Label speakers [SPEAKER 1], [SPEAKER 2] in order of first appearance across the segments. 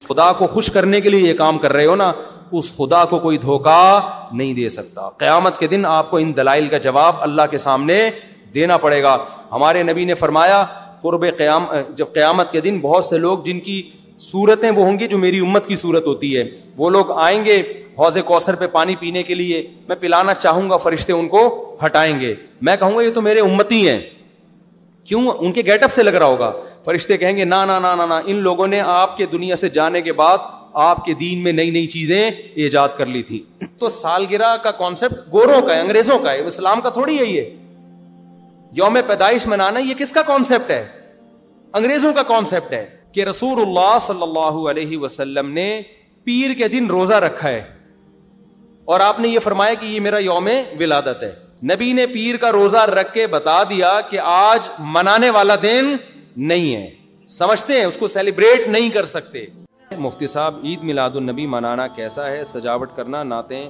[SPEAKER 1] خدا کو خوش کرنے کے لیے یہ کام کر رہے ہو نا, اس خدا کو کوئی دھوکا نہیں دے سکتا. قیامت کے دن آپ کو ان دلائل کا جواب اللہ کے سامنے دینا پڑے گا. ہمارے نبی نے فرمایا جب قیامت کے دن بہت سے لوگ جن کی صورتیں وہ ہوں گی جو میری امت کی صورت ہوتی ہے, وہ لوگ آئیں گے حوض کوثر پہ پانی پینے کے لیے, میں پلانا چاہوں گا, فرشتے ان کو ہٹائیں گے, میں کہوں گا یہ تو میرے امتی ہیں. کیوں؟ ان کے گیٹ اپ سے لگ رہا ہوگا. فرشتے کہیں گے نا نا نا نا نا, ان لوگوں نے آپ کے دنیا سے جانے کے بعد آپ کے دین میں نئی نئی چیزیں ایجاد کر لی تھی. تو سالگرہ کا کانسیپٹ گوروں کا ہے, انگریزوں کا ہے, اسلام کا تھوڑی ہے. یہ یوم پیدائش منانا یہ کس کا کانسیپٹ ہے؟ انگریزوں کا کانسیپٹ ہے. کہ رسول اللہ صلی اللہ علیہ وسلم نے پیر کے دن روزہ رکھا ہے اور آپ نے یہ فرمایا کہ یہ میرا یوم ولادت ہے. نبی نے پیر کا روزہ رکھ کے بتا دیا کہ آج منانے والا دن نہیں ہے, سمجھتے ہیں اس کو سیلیبریٹ نہیں کر سکتے. مفتی صاحب, عید میلاد النبی منانا کیسا ہے؟ سجاوٹ کرنا, نعتیں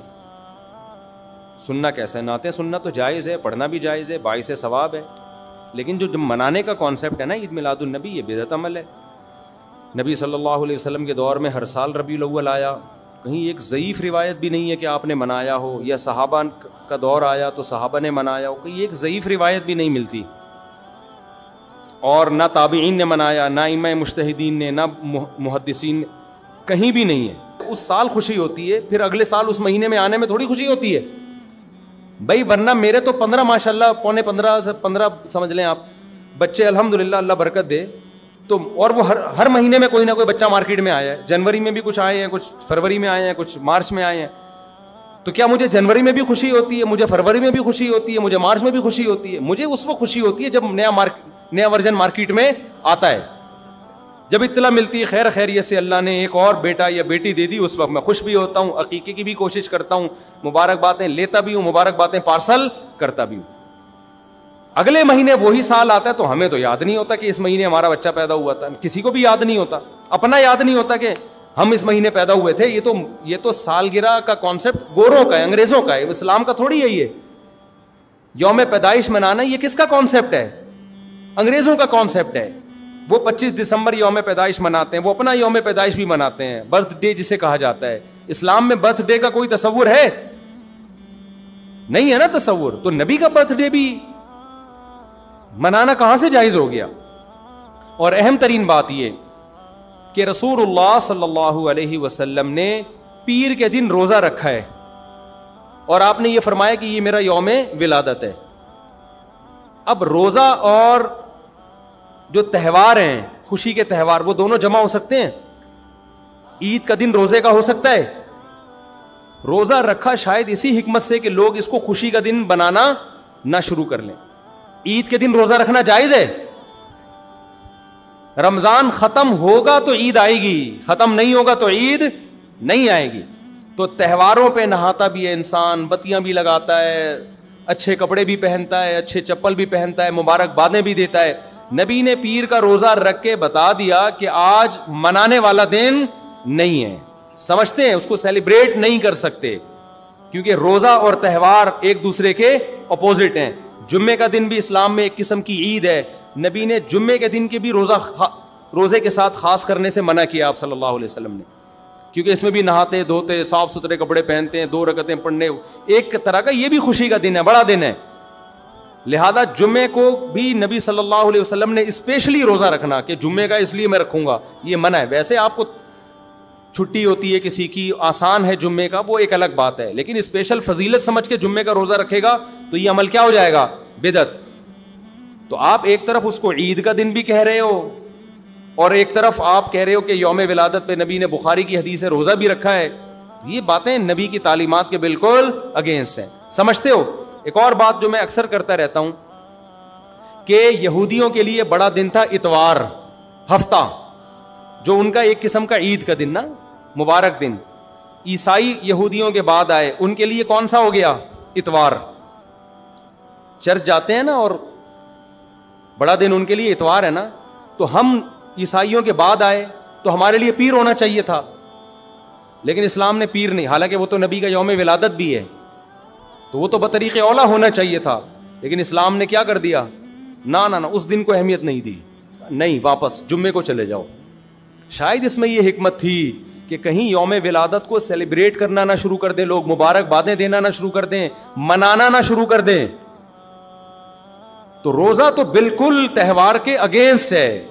[SPEAKER 1] سننا کیسا ہے؟ نعتیں سننا تو جائز ہے, پڑھنا بھی جائز ہے, باعث ثواب ہے, لیکن جو منانے کا کانسیپٹ ہے نا عید میلاد النبی, یہ بدعت عمل ہے. نبی صلی اللہ علیہ وسلم کے دور میں ہر سال ربیع الاول آیا, کہیں ایک ضعیف روایت بھی نہیں ہے کہ آپ نے منایا ہو, یا صحابہ کا دور آیا تو صحابہ نے منایا ہو, کہیں ایک ضعیف روایت بھی نہیں ملتی. اور نہ تابعین نے منایا, نہ ائمہ مجتہدین نے, نہ محدثین, کہیں بھی نہیں ہے. اس سال خوشی ہوتی ہے, پھر اگلے سال اس مہینے میں آنے میں تھوڑی خوشی ہوتی ہے بھائی. ورنہ میرے تو 15 ماشاءاللہ, پونے 15 سے 15 سمجھ لیں آپ بچے, الحمدللہ اللہ برکت دے. تو اور وہ ہر مہینے میں کوئی نہ کوئی بچہ مارکیٹ میں آیا ہے. جنوری میں بھی کچھ آئے ہیں, کچھ فروری میں آئے ہیں, کچھ مارچ میں آئے ہیں. تو کیا مجھے جنوری میں بھی خوشی ہوتی ہے, مجھے فروری میں بھی خوشی ہوتی ہے, مجھے مارچ میں بھی خوشی ہوتی ہے؟ مجھے اس وقت خوشی ہوتی ہے جب نیا ورژن مارکیٹ میں آتا ہے, جب اطلاع ملتی ہے خیر خیریت سے اللہ نے ایک اور بیٹا یا بیٹی دے دی, اس وقت میں خوش بھی ہوتا ہوں, عقیقے کی بھی کوشش کرتا ہوں, مبارک باتیں لیتا بھی ہوں, مبارک باتیں پارسل کرتا بھی ہوں. اگلے مہینے وہی سال آتا ہے تو ہمیں تو یاد نہیں ہوتا کہ اس مہینے ہمارا بچہ پیدا ہوا تھا, کسی کو بھی یاد نہیں ہوتا, اپنا یاد نہیں ہوتا کہ ہم اس مہینے پیدا ہوئے تھے. یہ تو سالگرہ کا کانسیپٹ گوروں کا ہے, انگریزوں کا ہے, اسلام کا تھوڑی ہے. یہ یوم پیدائش منانا یہ کس کا کانسیپٹ ہے؟ انگریزوں کا کانسیپٹ ہے. وہ 25 دسمبر یوم پیدائش مناتے ہیں, وہ اپنا یوم پیدائش بھی مناتے ہیں, برتھ ڈے جسے کہا جاتا ہے. اسلام میں برتھ ڈے کا کوئی تصور ہے نہیں ہے نا تصور. تو نبی کا برتھ ڈے بھی منانا کہاں سے جائز ہو گیا؟ اور اہم ترین بات یہ کہ رسول اللہ صلی اللہ علیہ وسلم نے پیر کے دن روزہ رکھا ہے اور آپ نے یہ فرمایا کہ یہ میرا یوم ولادت ہے. اب روزہ اور جو تہوار ہیں, خوشی کے تہوار, وہ دونوں جمع ہو سکتے ہیں؟ عید کا دن روزے کا ہو سکتا ہے؟ روزہ رکھا شاید اسی حکمت سے کہ لوگ اس کو خوشی کا دن بنانا نہ شروع کر لیں. عید کے دن روزہ رکھنا جائز ہے. رمضان ختم ہوگا تو عید آئے گی, ختم نہیں ہوگا تو عید نہیں آئے گی. تو تہواروں پہ نہاتا بھی ہے انسان, بتیاں بھی لگاتا ہے, اچھے کپڑے بھی پہنتا ہے, اچھے چپل بھی پہنتا ہے, مبارک بادیں بھی دیتا ہے. نبی نے پیر کا روزہ رکھ کے بتا دیا کہ آج منانے والا دن نہیں ہے, سمجھتے ہیں اس کو سیلیبریٹ نہیں کر سکتے, کیونکہ روزہ اور تہوار ایک دوسرے کے اپوزٹ ہیں. جمعے کا دن بھی اسلام میں ایک قسم کی عید ہے. نبی نے جمعے کے دن کے بھی روزے کے ساتھ خاص کرنے سے منع کیا آپ صلی اللہ علیہ وسلم نے, کیونکہ اس میں بھی نہاتے دھوتے, صاف ستھرے کپڑے پہنتے ہیں, 2 رکعتیں پڑھنے, ایک طرح کا یہ بھی خوشی کا دن ہے, بڑا دن ہے. لہذا جمعے کو بھی نبی صلی اللہ علیہ وسلم نے اسپیشلی روزہ رکھنا کہ جمعے کا اس لیے میں رکھوں گا, یہ منع ہے. ویسے آپ کو چھٹی ہوتی ہے کسی کی, آسان ہے جمعے کا, وہ ایک الگ بات ہے, لیکن اسپیشل فضیلت سمجھ کے جمعے کا روزہ رکھے گا تو یہ عمل کیا ہو جائے گا؟ بدعت. تو آپ ایک طرف اس کو عید کا دن بھی کہہ رہے ہو اور ایک طرف آپ کہہ رہے ہو کہ یوم ولادت پہ نبی نے بخاری کی حدیث ہے روزہ بھی رکھا ہے. یہ باتیں نبی کی تعلیمات کے بالکل اگینسٹ ہیں, سمجھتے ہو. ایک اور بات جو میں اکثر کرتا رہتا ہوں کہ یہودیوں کے لیے بڑا دن تھا اتوار, ہفتہ, جو ان کا ایک قسم کا عید کا دن نا, مبارک دن. عیسائی یہودیوں کے بعد آئے, ان کے لیے کون سا ہو گیا؟ اتوار. چرچ جاتے ہیں نا اور بڑا دن ان کے لیے اتوار ہے نا. تو ہم عیسائیوں کے بعد آئے تو ہمارے لیے پیر ہونا چاہیے تھا, لیکن اسلام نے پیر نہیں, حالانکہ وہ تو نبی کا یوم ولادت بھی ہے, تو وہ تو بطریق اولا ہونا چاہیے تھا, لیکن اسلام نے کیا کر دیا؟ نہ اس دن کو اہمیت نہیں دی, نہیں, واپس جمعے کو چلے جاؤ. شاید اس میں یہ حکمت تھی کہ کہیں یوم ولادت کو سیلیبریٹ کرنا نہ شروع کر دیں لوگ, مبارکبادیں دینا نہ شروع کر دیں, منانا نہ شروع کر دیں. تو روزہ تو بالکل تہوار کے اگینسٹ ہے.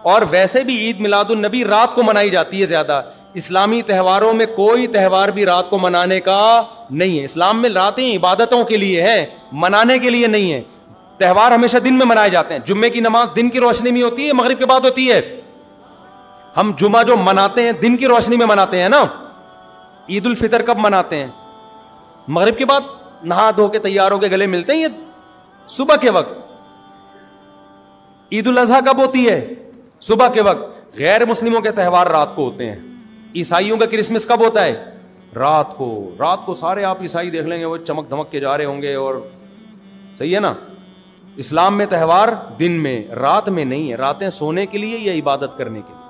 [SPEAKER 1] اور ویسے بھی عید میلاد النبی رات کو منائی جاتی ہے زیادہ. اسلامی تہواروں میں کوئی تہوار بھی رات کو منانے کا نہیں ہے. اسلام میں راتیں عبادتوں کے لیے ہے, منانے کے لیے نہیں ہے. تہوار ہمیشہ دن میں منائے جاتے ہیں. جمعے کی نماز دن کی روشنی میں ہوتی ہے, مغرب کے بعد ہوتی ہے. ہم جمعہ جو مناتے ہیں دن کی روشنی میں مناتے ہیں نا. عید الفطر کب مناتے ہیں؟ مغرب کے بعد نہا دھو کے تیار ہو کے گلے ملتے ہیں, یہ صبح کے وقت. عید الاضحیٰ کب ہوتی ہے؟ صبح کے وقت. غیر مسلموں کے تہوار رات کو ہوتے ہیں. عیسائیوں کا کرسمس کب ہوتا ہے؟ رات کو. رات کو سارے آپ عیسائی دیکھ لیں گے وہ چمک دھمک کے جا رہے ہوں گے, اور صحیح ہے نا. اسلام میں تہوار دن میں, رات میں نہیں ہے. راتیں سونے کے لیے یا عبادت کرنے کے لیے.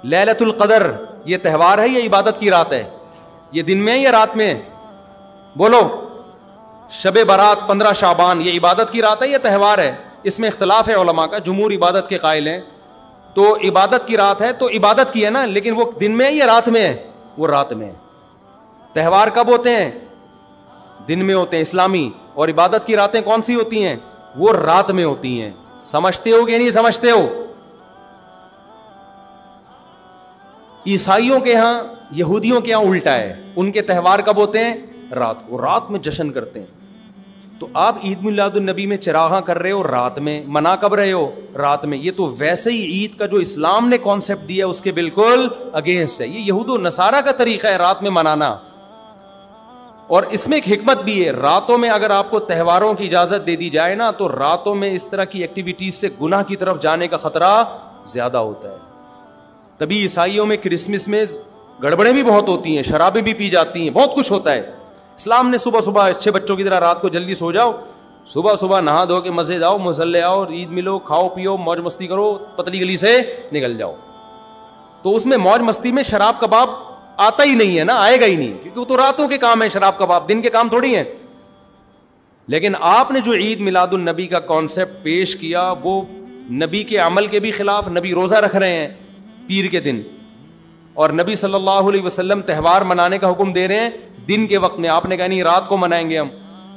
[SPEAKER 1] لیلۃ القدر یہ تہوار ہے یا عبادت کی رات ہے؟ یہ دن میں ہے یا رات میں؟ بولو. شب برات 15 شعبان یہ عبادت کی رات ہے یا تہوار ہے؟ اس میں اختلاف ہے علماء کا. جمہور عبادت کے قائل ہیں, تو عبادت کی رات ہے تو عبادت کی ہے نا, لیکن وہ دن میں ہے یا رات میں ہے؟ وہ رات میں ہے. تہوار کب ہوتے ہیں؟ دن میں ہوتے ہیں اسلامی. اور عبادت کی راتیں کون سی ہوتی ہیں؟ وہ رات میں ہوتی ہیں. سمجھتے ہو کہ نہیں سمجھتے ہو؟ عیسائیوں کے ہاں, یہودیوں کے ہاں الٹا ہے. ان کے تہوار کب ہوتے ہیں؟ رات کو. رات میں جشن کرتے ہیں. تو آپ عید میلاد النبی میں چراغاں کر رہے ہو رات میں, منا کب رہے ہو؟ رات میں. یہ تو ویسے ہی عید کا جو اسلام نے کانسیپٹ دیا اس کے بالکل اگینسٹ ہے. یہ یہود و نصارہ کا طریقہ ہے رات میں منانا. اور اس میں ایک حکمت بھی ہے. راتوں میں اگر آپ کو تہواروں کی اجازت دے دی جائے نا, تو راتوں میں اس طرح کی ایکٹیویٹیز سے گناہ کی طرف جانے کا خطرہ زیادہ ہوتا ہے. تبھی عیسائیوں میں کرسمس میں گڑبڑیں بھی بہت ہوتی ہیں, شرابیں بھی پی جاتی ہیں, بہت کچھ ہوتا ہے. اسلام نے صبح صبح اچھے بچوں کی طرح رات کو جلدی سو جاؤ, صبح صبح نہا دھو کے مسجد آؤ, مصلی آؤ, عید ملو, کھاؤ پیو, موج مستی کرو, پتلی گلی سے نکل جاؤ. تو اس میں موج مستی میں شراب کباب آتا ہی نہیں ہے نا, آئے گا ہی نہیں, کیونکہ وہ تو راتوں کے کام ہے. شراب کباب دن کے کام تھوڑی ہیں. لیکن آپ نے جو عید میلاد النبی کا کانسیپٹ پیش کیا وہ نبی کے عمل کے بھی خلاف. نبی روزہ رکھ رہے ہیں پیر کے دن, اور نبی صلی اللہ علیہ وسلم تہوار منانے کا حکم دے رہے ہیں دن کے وقت میں. آپ نے کہا نہیں رات کو منائیں گے ہم.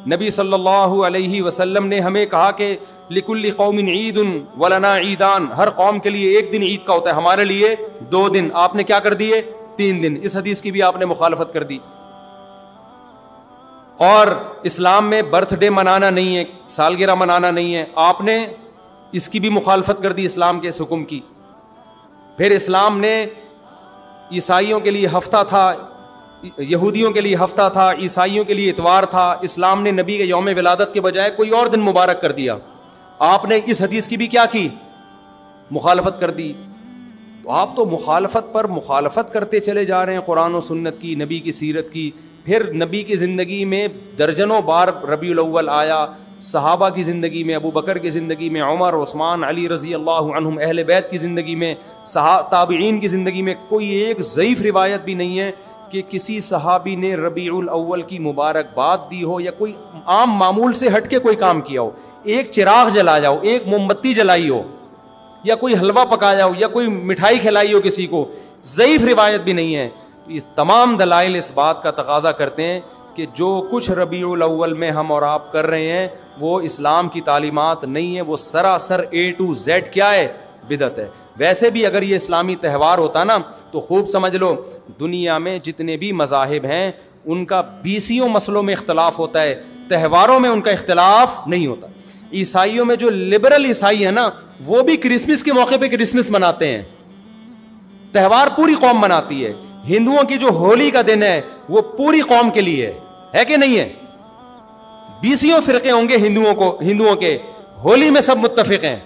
[SPEAKER 1] نبی صلی اللہ علیہ وسلم نے ہمیں کہا کہ لکل قوم عید ولنا عیدان, ہر قوم کے لیے ایک دن عید کا ہوتا ہے, ہمارے لیے 2 دن. آپ نے کیا کر دیے؟ 3 دن. اس حدیث کی بھی آپ نے مخالفت کر دی. اور اسلام میں برتھ ڈے منانا نہیں ہے, سالگرہ منانا نہیں ہے, آپ نے اس کی بھی مخالفت کر دی اسلام کے اس حکم کی. پھر اسلام نے عیسائیوں کے لیے ہفتہ تھا, یہودیوں کے لیے ہفتہ تھا, عیسائیوں کے لیے اتوار تھا. اسلام نے نبی کے یوم ولادت کے بجائے کوئی اور دن مبارک کر دیا. آپ نے اس حدیث کی بھی کیا کی؟ مخالفت کر دی. تو آپ تو مخالفت پر مخالفت کرتے چلے جا رہے ہیں قرآن و سنت کی, نبی کی سیرت کی. پھر نبی کی زندگی میں درجنوں بار ربیع الاول آیا, صحابہ کی زندگی میں, ابو بکر کی زندگی میں, عمر, عثمان, علی رضی اللہ عنہم, اہل بیت کی زندگی میں, تابعین کی زندگی میں کوئی ایک ضعیف روایت بھی نہیں ہے کہ کسی صحابی نے ربیع الاول کی مبارکباد دی ہو یا کوئی عام معمول سے ہٹ کے کوئی کام کیا ہو. ایک چراغ جلایا ہو, ایک موم بتی جلائی ہو, یا کوئی حلوہ پکایا ہو, یا کوئی مٹھائی کھلائی ہو کسی کو, ضعیف روایت بھی نہیں ہے. اس تمام دلائل اس بات کا تقاضا کرتے ہیں کہ جو کچھ ربیع الاول میں ہم اور آپ کر رہے ہیں وہ اسلام کی تعلیمات نہیں ہے, وہ سراسر A to Z کیا ہے؟ بدعت ہے. ویسے بھی اگر یہ اسلامی تہوار ہوتا نا تو خوب سمجھ لو دنیا میں جتنے بھی مذاہب ہیں ان کا 20 مسئلوں میں اختلاف ہوتا ہے, تہواروں میں ان کا اختلاف نہیں ہوتا. عیسائیوں میں جو لبرل عیسائی ہے نا وہ بھی کرسمس کے موقع پہ کرسمس مناتے ہیں, تہوار پوری قوم مناتی ہے. ہندوؤں کی جو ہولی کا دن ہے وہ پوری قوم کے لیے ہے کہ نہیں ہے؟ 20 فرقے ہوں گے ہندوؤں کے, ہولی میں سب متفق ہیں.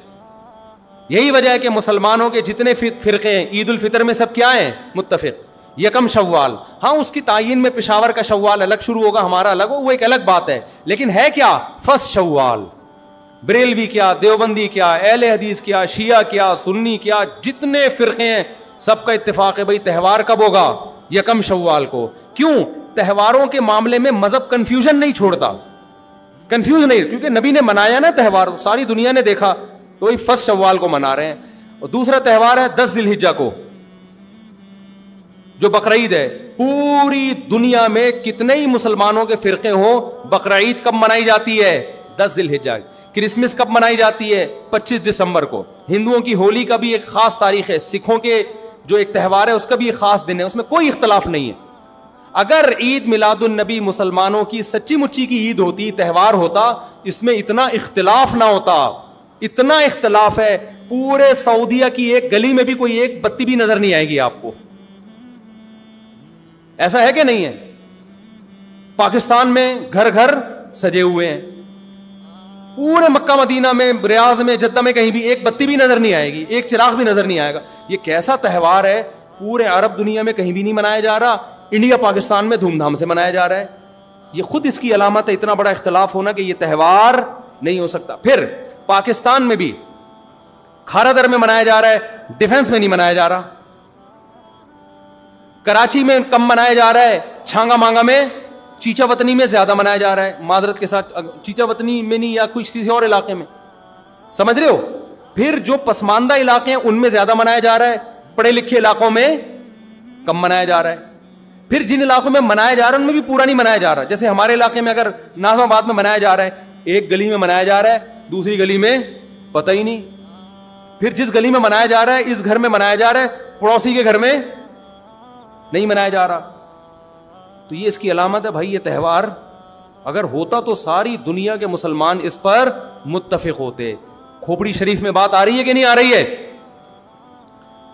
[SPEAKER 1] یہی وجہ ہے کہ مسلمانوں کے جتنے فرقے ہیں عید الفطر میں سب کیا ہیں؟ متفق. یکم شوال, ہاں اس کی تعین میں پشاور کا شوال الگ شروع ہوگا, ہمارا الگ ہو, وہ ایک الگ بات ہے, لیکن ہے کیا؟ فرسٹ شوال. بریلوی کیا, دیوبندی کیا, اہل حدیث کیا, شیعہ کیا, سنی کیا, جتنے فرقے ہیں سب کا اتفاق ہے بھائی تہوار کب ہوگا؟ یکم شوال کو. کیوں؟ تہواروں کے معاملے میں مذہب کنفیوژن نہیں چھوڑتا, کنفیوز نہیں, کیونکہ نبی نے منایا نا تہوار, ساری دنیا نے دیکھا, تو وہی فرسٹ شوال کو منا رہے ہیں. اور دوسرا تہوار ہے 10 ذی الحجہ کو, جو بقرعید ہے, پوری دنیا میں کتنے ہی مسلمانوں کے فرقے ہوں, بقرعید کب منائی جاتی ہے؟ 10 ذی الحجہ. کرسمس کب منائی جاتی ہے؟ 25 دسمبر کو. ہندوؤں کی ہولی کا بھی ایک خاص تاریخ ہے, سکھوں کے جو ایک تہوار ہے اس کا بھی ایک خاص دن ہے, اس میں کوئی اختلاف نہیں ہے. اگر عید میلاد النبی مسلمانوں کی سچی مچی کی عید ہوتی, تہوار ہوتا, اس میں اتنا اختلاف نہ ہوتا. اتنا اختلاف ہے, پورے سعودیہ کی ایک گلی میں بھی کوئی ایک بتی بھی نظر نہیں آئے گی آپ کو. ایسا ہے کہ نہیں ہے؟ پاکستان میں گھر گھر سجے ہوئے ہیں, پورے مکہ مدینہ میں, ریاض میں, جدہ میں کہیں بھی ایک بتی بھی نظر نہیں آئے گی, ایک چراغ بھی نظر نہیں آئے گا. یہ کیسا تہوار ہے؟ پورے عرب دنیا میں کہیں بھی نہیں منایا جا رہا, انڈیا پاکستان میں دھوم دھام سے منایا جا رہا ہے. یہ خود اس کی علامت ہے, اتنا بڑا اختلاف ہونا کہ یہ تہوار نہیں ہو سکتا. پھر پاکستان میں بھی کھارا در میں منایا جا رہا ہے, ڈیفنس میں نہیں منایا جا رہا. کراچی میں کم منایا جا رہا ہے, چھانگا مانگا میں, چیچا وطنی میں زیادہ منایا جا رہا ہے. معذرت کے ساتھ, چیچا وطنی میں نہیں, یا کسی اور علاقے میں, سمجھ رہے ہو. پھر جو پسماندہ علاقے ہیں ان میں زیادہ منایا جا رہا ہے, پڑھے لکھے علاقوں میں کم منایا جا رہا ہے. پھر جن علاقوں میں منایا جا رہا ہے ان میں بھی پورا نہیں منایا جا رہا. جیسے ہمارے علاقے میں اگر ناظم آباد میں منایا جا رہا ہے, ایک گلی میں منایا جا رہا ہے, دوسری گلی میں پتہ ہی نہیں. پھر جس گلی میں منایا جا رہا ہے, اس گھر میں منایا جا رہا ہے, پڑوسی کے گھر میں نہیں منایا جا رہا. تو یہ اس کی علامت ہے بھائی. یہ تہوار اگر ہوتا تو ساری دنیا کے مسلمان اس پر متفق ہوتے. کھوپڑی شریف میں بات آ رہی ہے کہ نہیں آ رہی ہے؟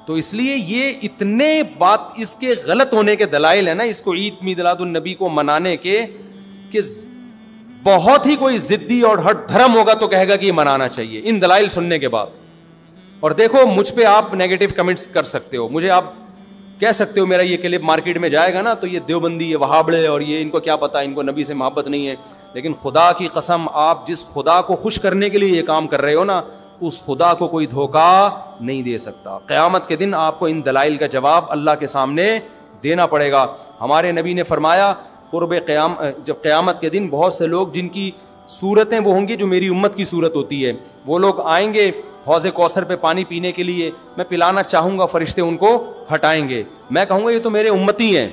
[SPEAKER 1] تو اس لیے یہ اتنے بات اس کے غلط ہونے کے دلائل ہیں نا, اس کو عید میلاد النبی کو منانے کے, کہ بہت ہی کوئی ضدی اور ہٹ دھرم ہوگا تو کہے گا کہ یہ منانا چاہیے ان دلائل سننے کے بعد. اور دیکھو مجھ پہ آپ نیگیٹو کمنٹس کر سکتے ہو, مجھے آپ کہہ سکتے ہو میرا یہ کلپ مارکیٹ میں جائے گا نا تو یہ دیوبندی, یہ وہابڑے, اور یہ ان کو کیا پتا, ان کو نبی سے محبت نہیں ہے. لیکن خدا کی قسم, آپ جس خدا کو خوش کرنے کے لیے یہ کام کر رہے ہو نا, اس خدا کو کوئی دھوکہ نہیں دے سکتا. قیامت کے دن آپ کو ان دلائل کا جواب اللہ کے سامنے دینا پڑے گا. ہمارے نبی نے فرمایا جب قیامت کے دن بہت سے لوگ جن کی صورتیں وہ ہوں گی جو میری امت کی صورت ہوتی ہے, وہ لوگ آئیں گے حوض کوثر پہ پانی پینے کے لیے, میں پلانا چاہوں گا, فرشتے ان کو ہٹائیں گے. میں کہوں گا یہ تو میرے امتی ہیں.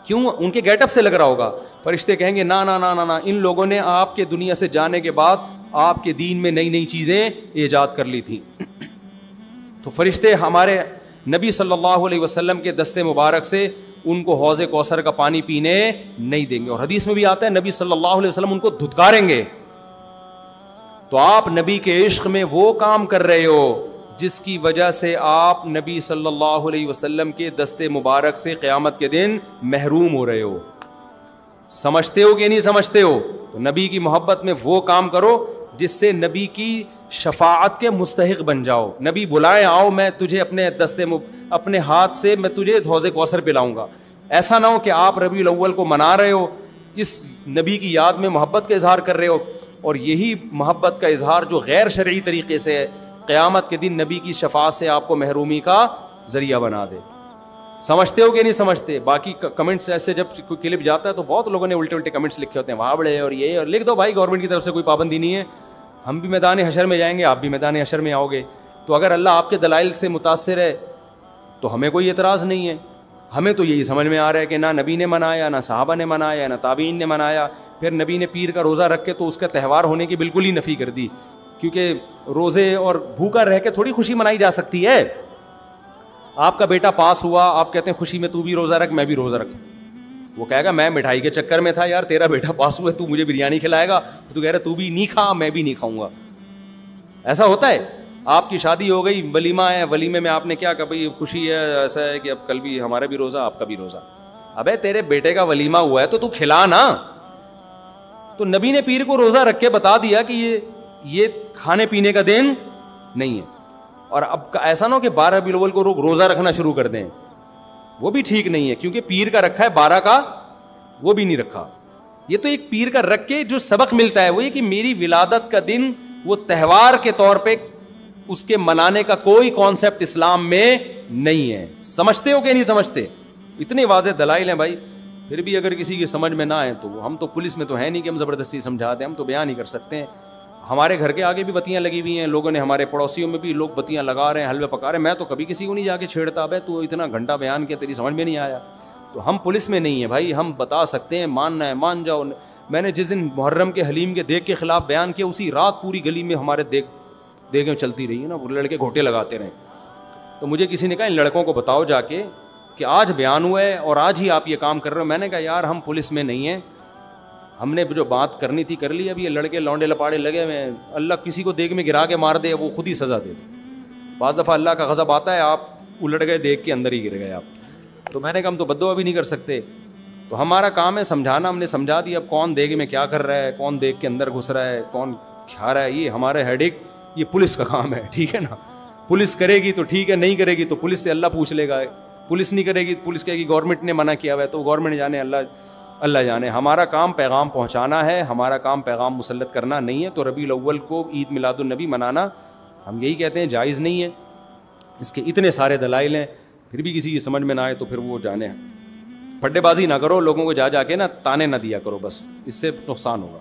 [SPEAKER 1] کیوں؟ ان کے گیٹ اپ سے لگ رہا ہوگا. فرشتے کہیں گے نا نا نا نا نا, ان لوگوں نے آپ کے دنیا سے جانے کے بعد آپ کے دین میں نئی نئی چیزیں ایجاد کر لی تھیں. تو فرشتے ہمارے نبی صلی اللہ علیہ وسلم کے دستے مبارک سے ان کو حوض کوثر کا پانی پینے نہیں دیں گے. اور حدیث میں بھی آتا ہے نبی صلی اللہ علیہ وسلم ان کو دھتکاریں گے. تو آپ نبی کے عشق میں وہ کام کر رہے ہو جس کی وجہ سے آپ نبی صلی اللہ علیہ وسلم کے دستے مبارک سے قیامت کے دن محروم ہو رہے ہو. سمجھتے ہو کہ نہیں سمجھتے ہو؟ تو نبی کی محبت میں وہ کام کرو جس سے نبی کی شفاعت کے مستحق بن جاؤ. نبی بلائیں, آؤ میں تجھے اپنے ہاتھ سے میں تجھے حوض کوثر پلاؤں گا. ایسا نہ ہو کہ آپ ربیع الاول کو منا رہے ہو, اس نبی کی یاد میں محبت کا اظہار کر رہے ہو, اور یہی محبت کا اظہار جو غیر شرعی طریقے سے ہے, قیامت کے دن نبی کی شفاعت سے آپ کو محرومی کا ذریعہ بنا دے. سمجھتے ہو کہ نہیں سمجھتے؟ باقی کمنٹس ایسے جب کوئی کلپ جاتا ہے تو بہت لوگوں نے الٹے الٹے کمنٹس لکھے ہوتے ہیں, وہاں بڑے اور یہ, اور لکھ دو بھائی, گورنمنٹ کی طرف سے کوئی پابندی نہیں ہے. ہم بھی میدان حشر میں جائیں گے, آپ بھی میدان حشر میں آؤ گے. تو اگر اللہ آپ کے دلائل سے متاثر ہے تو ہمیں کوئی اعتراض نہیں ہے. ہمیں تو یہی سمجھ میں آ رہا ہے کہ نہ نبی نے منایا, نہ صحابہ نے منایا, نہ تابعین نے منایا. پھر نبی نے پیر کا روزہ رکھ کے تو اس کا تہوار ہونے کی بالکل ہی نفی کر دی, کیونکہ روزے اور بھوکا رہ کے تھوڑی خوشی منائی جا سکتی ہے. آپ کا بیٹا پاس ہوا, آپ کہتے ہیں خوشی میں تو بھی روزہ رکھ, میں بھی روزہ رکھ. وہ کہے گا میں مٹھائی کے چکر میں تھا یار, تیرا بیٹا پاس ہوا ہے, تو مجھے بریانی کھلائے گا, تو کہہ رہا تو بھی نہیں کھا, میں بھی نہیں کھاؤں گا. ایسا ہوتا ہے. آپ کی شادی ہو گئی, ولیمہ ہے, ولیمے میں آپ نے کیا کہا بھائی خوشی ہے, ایسا ہے کہ اب کل بھی ہمارا بھی روزہ, آپ کا بھی روزہ. ابے تیرے بیٹے کا ولیمہ ہوا ہے تو کھلا نا. تو نبی نے پیر کو روزہ رکھ کے بتا دیا کہ یہ کھانے پینے کا دن نہیں ہے. اور اب ایسا نہ ہو کہ 12 ربیع الاول کو روزہ رکھنا شروع کر دیں, وہ بھی ٹھیک نہیں ہے, کیونکہ پیر کا رکھا ہے 12 کا, وہ بھی نہیں رکھا. یہ تو ایک پیر کا رکھ کے جو سبق ملتا ہے وہ یہ کہ میری ولادت کا دن وہ تہوار کے طور پہ اس کے منانے کا کوئی کانسیپٹ اسلام میں نہیں ہے. سمجھتے ہو کہ نہیں سمجھتے؟ اتنے واضح دلائل ہیں بھائی. پھر بھی اگر کسی کی سمجھ میں نہ آئے تو ہم تو پولیس میں تو ہے نہیں کہ ہم زبردستی سمجھا دیں, ہم تو بیان ہی کر سکتے ہیں. ہمارے گھر کے آگے بھی بتیاں لگی ہوئی ہیں, لوگوں نے, ہمارے پڑوسیوں میں بھی لوگ بتیاں لگا رہے ہیں, حلوے پکا رہے ہیں. میں تو کبھی کسی کو نہیں جا کے چھیڑتا, بھائی تو اتنا گھنٹہ بیان کیا, تیری سمجھ میں نہیں آیا. تو ہم پولیس میں نہیں ہیں بھائی, ہم بتا سکتے ہیں, ماننا ہے مان جاؤ. میں نے جس دن محرم کے حلیم کے دیگ کے خلاف بیان کیا, اسی رات پوری گلی میں ہمارے دیگیں چلتی رہی ہیں نا, وہ لڑکے گھوٹے لگاتے رہے. تو مجھے کسی نے کہا ان لڑکوں کو بتاؤ جا کے کہ آج بیان ہوا ہے اور آج ہی آپ یہ کام کر رہے ہو. میں نے کہا یار ہم پولیس میں نہیں ہیں, ہم نے جو بات کرنی تھی کر لی, اب یہ لڑکے لونڈے لپاڑے لگے ہوئے ہیں, اللہ کسی کو دیگ میں گرا کے مار دے وہ خود ہی سزا دے دے. بعض دفعہ اللہ کا غضب آتا ہے, آپ الٹ گئے دیگ کے اندر ہی گر گئے آپ. تو میں نے کہا ہم تو بددعا بھی نہیں کر سکتے, تو ہمارا کام ہے سمجھانا. ہم نے سمجھا دیا, اب کون دیگ میں کیا کر رہا ہے, کون دیگ کے اندر گھس رہا ہے, کون کھا رہا ہے, یہ ہمارا ہیڈیک, یہ پولیس کا کام ہے, ٹھیک ہے نا. پولیس کرے گی تو ٹھیک ہے, نہیں کرے گی تو پولیس سے اللہ پوچھ لے گا. پولیس نہیں کرے گی, پولیس کہے گی گورنمنٹ نے منع کیا ہوا ہے, تو گورنمنٹ جانے, اللہ جانے. ہمارا کام پیغام پہنچانا ہے, ہمارا کام پیغام مسلط کرنا نہیں ہے. تو ربیع الاول کو عید میلاد النبی منانا ہم یہی کہتے ہیں جائز نہیں ہے. اس کے اتنے سارے دلائل ہیں, پھر بھی کسی کی سمجھ میں نہ آئے تو پھر وہ جانے. پھڈے بازی نہ کرو, لوگوں کو جا کے نا تانے نہ دیا کرو, بس اس سے نقصان ہوگا.